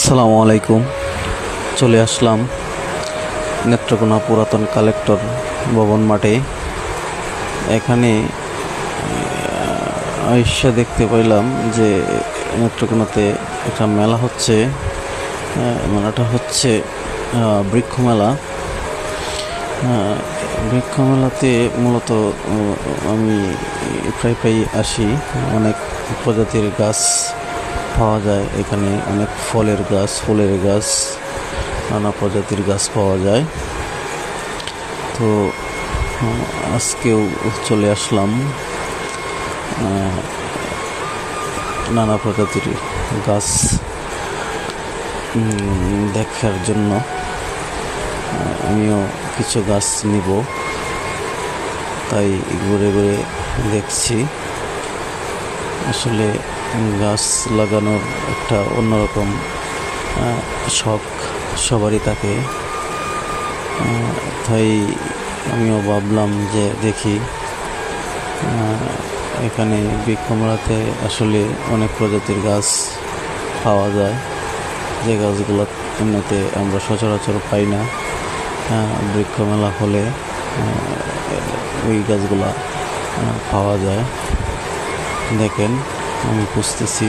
আসসালামু আলাইকুম। চলে আসলাম নেত্রকোনা পুরাতন কালেক্টর ভবন মাঠে। এখানে আইসা দেখতে পাইলাম যে নেত্রকোনাতে একটা মেলা হচ্ছে। মেলাটা হচ্ছে বৃক্ষ মেলা। বৃক্ষ মেলাতে মূলত আমি প্রায় আসি। অনেক প্রজাতির গাছ পাওয়া যায় এখানে, অনেক ফলের গাছ, ফুলের গাছ, নানা প্রজাতির গাছ পাওয়া যায়। তো আজকেও চলে আসলাম নানা প্রজাতির গাছ দেখার জন্য। আমিও কিছু গাছ নিব, তাই ঘুরে ঘুরে দেখছি। আসলে গাছ লাগানোর একটা অন্যরকম শখ সবারই থাকে। তাই আমিও ভাবলাম যে দেখি। এখানে বৃক্ষমেলাতে আসলে অনেক প্রজাতির গাছ পাওয়া যায়, যে গাছগুলো এমনিতে আমরা সচরাচর পাই না। বৃক্ষমেলা হলে ওই গাছগুলা পাওয়া যায়। দেখেন, আমি খুঁজতেছি।